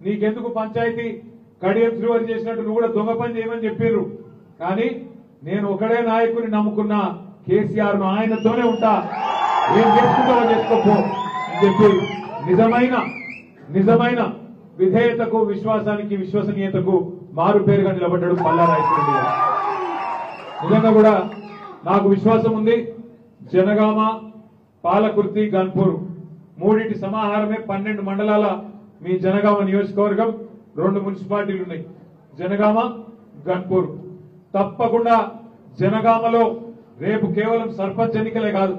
నీకెందుకు పంచాయతీ కడియం శ్రీవారి చేసినట్టు నువ్వు కూడా దొంగ పని చేయమని చెప్పారు. కానీ నేను ఒకడే నాయకుని నమ్ముకున్నా, కేసీఆర్ ను ఆయనతోనే ఉంటా, ఏం చేసుకుంటావో చేసుకోపో అని చెప్పి నిజమైన విధేయతకు, విశ్వాసానికి, విశ్వసనీయతకు మారు పేరుగా నిలబడ్డాడు పల్లా రాజశేఖర రెడ్డి. నిజంగా కూడా నాకు విశ్వాసం ఉంది. జనగామ, పాలకుర్తి, గన్పూర్ మూడింటి సమాహారమే 12 మండలాల మీ జనగామ నియోజకవర్గం. 2 మున్సిపాలిటీలు ఉన్నాయి, జనగామ, గన్పూర్. తప్పకుండా జనగామలో రేపు కేవలం సర్పంచ్ ఎన్నికలే కాదు,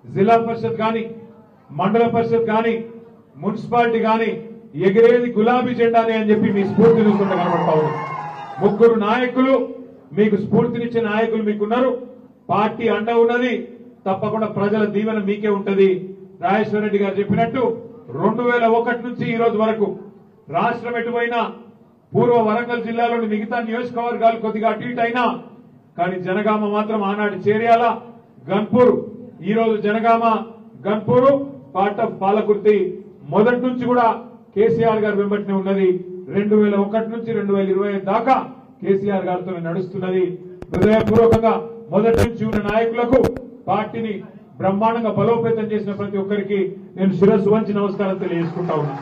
జిల్లా పరిషత్ గాని, మండల పరిషత్ గాని, మున్సిపాలిటీ గాని ఎగిరేది గులాబీ జెండానే అని చెప్పి మీ స్ఫూర్తి చూస్తుంటే కనబడతా ఉంది. 3 నాయకులు మీకు స్ఫూర్తినిచ్చే నాయకులు మీకున్నారు. పార్టీ అండ ఉన్నది. తప్పకుండా ప్రజల దీవెన మీకే ఉంటది. రాజేశ్వర రెడ్డి గారు చెప్పినట్టు 2001 నుంచి ఈ రోజు వరకు రాష్ట్రం ఎటువైనా పూర్వ వరంగల్ జిల్లాలోని మిగతా నియోజకవర్గాలు కొద్దిగా అటు ఇటు అయినా కానీ జనగామ మాత్రం ఆనాటి చేర్యాల, గన్పూర్, ఈ రోజు జనగామ, గన్పూర్ పార్ట్ ఆఫ్ పాలకుర్తి మొదటి నుంచి కూడా కేసీఆర్ గారు వెంబటినే ఉన్నది. 2001 నుంచి 2025 దాకా కేసీఆర్ గారితో నడుస్తున్నది. హృదయపూర్వకంగా మొదటి నుంచి ఉన్న నాయకులకు, పార్టీని బ్రహ్మాండంగా బలోపేతం చేసిన ప్రతి ఒక్కరికి నేను శిరస్సు వంచి నమస్కారం తెలియజేసుకుంటా ఉన్నా.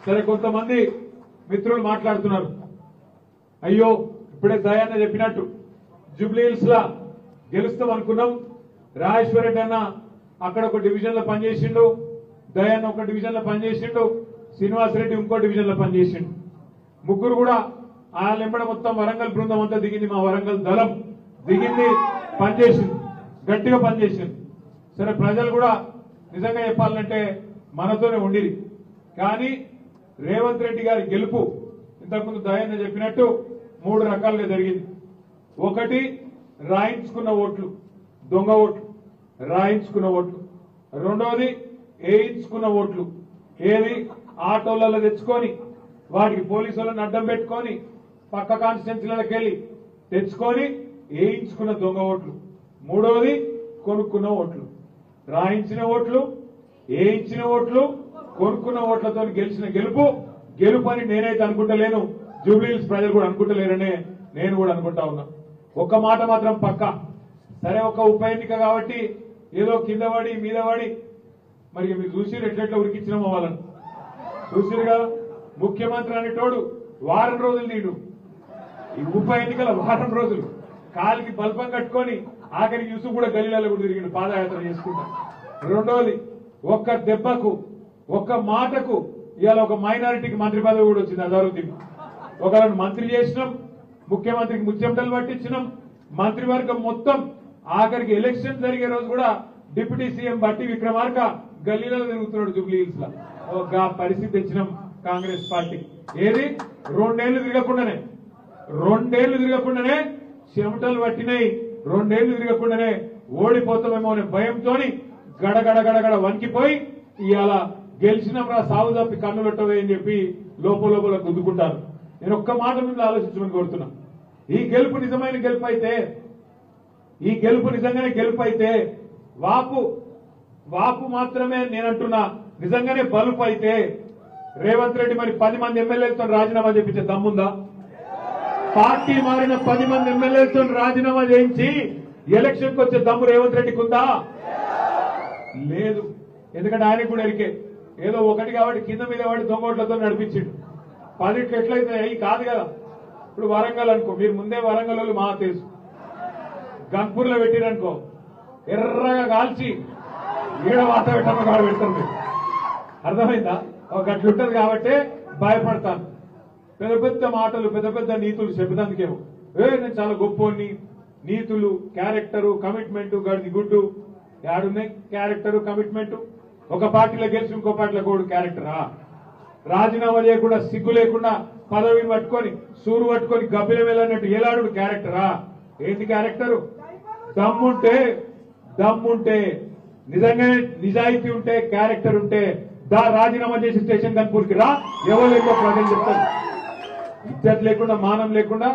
సరే, కొంతమంది మిత్రులు మాట్లాడుతున్నారు, అయ్యో ఇప్పుడే దయాన్న చెప్పినట్టు జూబ్లీహిల్స్ లా గెలుస్తాం అనుకున్నాం, రాజేశ్వర రెడ్డి అన్న అక్కడ ఒక డివిజన్ లో పనిచేసిండు, దయాన్న ఒక డివిజన్ లో పనిచేసిండు, శ్రీనివాసరెడ్డి ఇంకో డివిజన్ లో పనిచేసిండు. 3 కూడా వాళ్ళెంబడ మొత్తం వరంగల్ బృందం అంతా దిగింది, మా వరంగల్ దళం దిగింది, పనిచేసింది, గట్టిగా పనిచేసింది. సరే, ప్రజలు కూడా నిజంగా చెప్పాలంటే మనతోనే ఉండిరి. కానీ రేవంత్ రెడ్డి గారి గెలుపు ఇంతకుముందు దయాన్న చెప్పినట్టు 3 రకాలుగా జరిగింది. ఒకటి, రాయించుకున్న ఓట్లు, దొంగ ఓట్లు, రాయించుకున్న ఓట్లు. రెండోది, వేయించుకున్న ఓట్లు. ఏది ఆటోలలో తెచ్చుకొని వాటికి పోలీసు వాళ్ళని అడ్డం పెట్టుకొని పక్క కాన్స్టిట్యున్సీలకు వెళ్లి తెచ్చుకొని వేయించుకున్న దొంగ ఓట్లు. మూడోది, కొనుక్కున్న ఓట్లు. రాయించిన ఓట్లు, వేయించిన ఓట్లు, కొనుక్కున్న ఓట్లతో గెలిచిన గెలుపు అని నేనైతే అనుకుంటలేను, జూబ్లీహిల్స్ ప్రజలు కూడా అనుకుంటలేరనే నేను కూడా అనుకుంటా ఉన్నా. ఒక్క మాట మాత్రం పక్క, సరే ఒక ఉప ఎన్నిక కాబట్టి ఏదో కింద పడి మీద పడి, మరి మీరు చూసిరు ఎట్లెట్లా ఉరికిచ్చినామో వాళ్ళని చూసిరుగా. ముఖ్యమంత్రి అనేటోడు వారం రోజులు నీడు, ఈ ఉప ఎన్నికల వారం రోజులు కాలికి బల్పం కట్టుకొని ఆఖరికి యూసుఫ్ కూడా గలీలలో కూడా తిరిగిండు, పాదయాత్ర చేసుకుంటా. రెండోది, ఒక్క దెబ్బకు, ఒక్క మాటకు ఇవాళ ఒక మైనారిటీకి మంత్రి పదవి కూడా వచ్చింది. అజారుద్దీన్ ఒకళ్ళని మంత్రి చేసినాం, ముఖ్యమంత్రికి ముచ్చెమటలు పట్టించినాం, మంత్రివర్గం మొత్తం ఆఖరికి ఎలక్షన్ జరిగే రోజు కూడా డిప్యూటీ సీఎం బట్టి విక్రమార్క గల్లీలలో తిరుగుతున్నాడు జూబ్లీహిల్స్ లో. ఒక పరిస్థితి తెచ్చినాం కాంగ్రెస్ పార్టీ. ఏది 2 ఏళ్లు తిరగకుండానే చెమటలు పట్టినాయి, 2 ఏళ్లు తిరగకుండానే ఓడిపోతామేమో అనే భయంతో గడగడ వణికిపోయి ఇవాళ గెలిచినాం రా సాగు తప్పి కన్ను పెట్టవే అని చెప్పి లోపల గుద్దుకుంటారు. నేను ఒక్క మాట మీద ఆలోచించమని కోరుతున్నా. ఈ గెలుపు నిజమైన గెలుపు అయితే, ఈ గెలుపు నిజంగానే గెలుపు అయితే, వాపు మాత్రమే నేనంటున్నా, నిజంగానే బలుపు అయితే రేవంత్ రెడ్డి మరి 10 మంది ఎమ్మెల్యేలతో రాజీనామా చేయించే దమ్ముందా? పార్టీ మారిన 10 మంది ఎమ్మెల్యేలతో రాజీనామా చేయించి ఎలక్షన్ కు వచ్చే దమ్ము రేవంత్ రెడ్డికి ఉందా? లేదు. ఎందుకంటే ఆయనకు కూడా ఎరికే ఏదో ఒకటి కాబట్టి కింద మీద వాడి దొంగోట్లతో నడిపించిండు. 10 ఎట్లయితే అవి కాదు కదా. ఇప్పుడు వరంగల్ అనుకో, మీరు ముందే వరంగల్ వాళ్ళు మా తెలుసు, గన్పూర్ లో పెట్టిరనుకో ఎర్రగా కాల్చి ఈడ వాత పెట్టమ్మ కాడ పెడతారు. మీరు అర్థమైందా? ఒక గట్లుంటది కాబట్టి భయపడతాను. పెద్ద పెద్ద మాటలు, పెద్ద పెద్ద నీతులు చెప్పేందుకేమో నేను చాలా గొప్పోని, నీతులు, క్యారెక్టరు, కమిట్మెంట్, గడిది గుడ్డు యాడున్నాయి క్యారెక్టరు, కమిట్మెంట్? ఒక పార్టీలో గెలిచి ఇంకో పార్టీలో కూడా క్యారెక్టరా? రాజీనామా చేయకుండా, సిగ్గు లేకుండా పదవిని పట్టుకొని, సూరు పట్టుకొని గబ్బిల వెళ్ళినట్టు ఏలాడు క్యారెక్టరా? ఏంటి క్యారెక్టరు? దమ్ముంటే నిజంగానే నిజాయితీ ఉంటే, క్యారెక్టర్ ఉంటే రాజీనామా చేసి స్టేషన్ కన్పూర్కి రా, ఎవరు ఎక్కువ ప్రజలు చెప్తారు. ఇజ్జత్ లేకుండా, మానం లేకుండా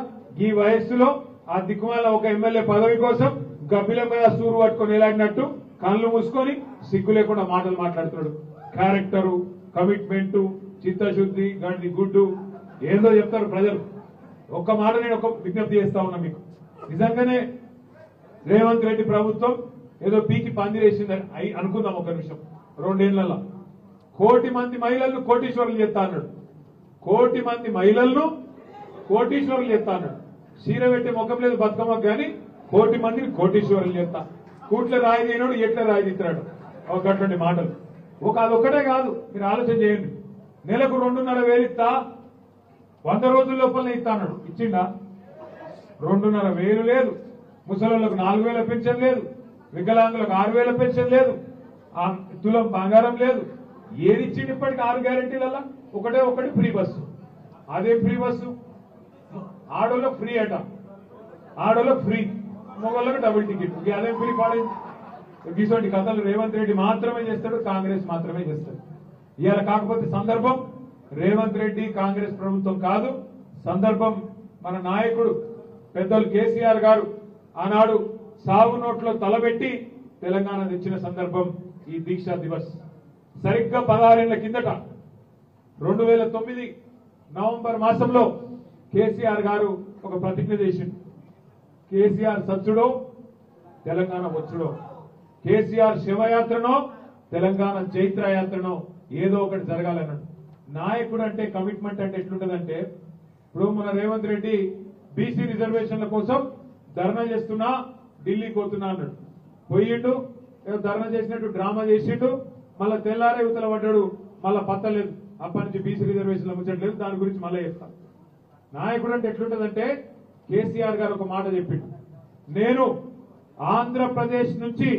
ఈ వయస్సులో ఆ దిక్కుమాల ఒక ఎమ్మెల్యే పదవి కోసం గబ్బిల మీద సూరు పట్టుకొని ఎలాడినట్టు కళ్ళు మూసుకొని సిగ్గు లేకుండా మాటలు మాట్లాడుతున్నాడు. క్యారెక్టరు, కమిట్మెంట్, చిత్తశుద్ధి గండి గుడ్డు ఏందో చెప్తారు ప్రజలు. ఒక్క మాట నేను ఒక విజ్ఞప్తి చేస్తా ఉన్నా మీకు. నిజంగానే రేవంత్ రెడ్డి ప్రభుత్వం ఏదో పీకి పందిరేసిందని అనుకుందాం ఒక నిమిషం. 2 ఏళ్లలో 1 కోటి మంది మహిళలను కోటీశ్వరులు చేస్తా అన్నాడు. 1 కోటి మంది మహిళలను కోటీశ్వరులు చేస్తా అన్నాడు. చీర పెట్టే ముఖం లేదు బతుకమ్మకు కానీ 1 కోటి మందిని కోటీశ్వరులు చేస్తా. కూట్ల రాయి తీయనాడు ఎట్ల రాయి తీస్తున్నాడు. ఒకటువంటి మాటలు అదొక్కటే కాదు, మీరు ఆలోచన చేయండి. నెలకు 2,500 ఇస్తా, 100 రోజుల లోపలనే ఇస్తా అన్నాడు. ఇచ్చిండా? 2,500 లేదు. ముసలోళ్లకు 4,000 పెన్షన్ లేదు. వికలాంగులకు 6,000 పెన్షన్ లేదు. తులం బంగారం లేదు. ఏది ఇచ్చింది ఇప్పటికి 6 గ్యారెంటీలలో? ఒకటి ఫ్రీ బస్సు. అదే ఫ్రీ బస్సు ఆడోళ్ళకు ఫ్రీ అట, ఆడోళ్ళకు ఫ్రీ, మగోళ్ళకు డబుల్ టికెట్. అదే ఫ్రీ పాడైంది. ఇటువంటి కథలు రేవంత్ రెడ్డి మాత్రమే చేస్తాడు, కాంగ్రెస్ మాత్రమే చేస్తాడు. ఇవాళ కాకపోతే సందర్భం రేవంత్ రెడ్డి కాంగ్రెస్ ప్రభుత్వం కాదు, సందర్భం మన నాయకుడు పెద్దలు కేసీఆర్ గారు ఆనాడు సాగు నోట్లో తలబెట్టి తెలంగాణ తెచ్చిన సందర్భం ఈ దీక్షా దివస్. సరిగ్గా 16 ఏళ్ల కిందట 2009 నవంబర్ మాసంలో కేసీఆర్ గారు ఒక ప్రతిజ్ఞ చేసిండు. కేసీఆర్ సచ్చుడో తెలంగాణ వచ్చుడో, కేసీఆర్ శివయాత్రనో తెలంగాణ చైత్రయాత్రనో ఏదో ఒకటి జరగాలన్నాడు. నాయకుడు అంటే కమిట్మెంట్ అంటే ఎట్లుంటదంటే, ఇప్పుడు మన రేవంత్ రెడ్డి బీసీ రిజర్వేషన్ల కోసం ధర్నా చేస్తున్నా ఢిల్లీకి పోతున్నా అన్నాడు. పోయిండు, ధర్నా చేసినట్టు డ్రామా చేసిండు, మళ్ళా తెల్లారే యువతల పడ్డాడు, మళ్ళా పత్తలేదు. అప్పటి నుంచి బీసీ రిజర్వేషన్లు ముచ్చట్లేదు, దాని గురించి మళ్ళీ చెప్తాను. నాయకుడు అంటే ఎట్లుంటదంటే, కేసీఆర్ గారు ఒక మాట చెప్పిండు, నేను ఆంధ్రప్రదేశ్ నుంచి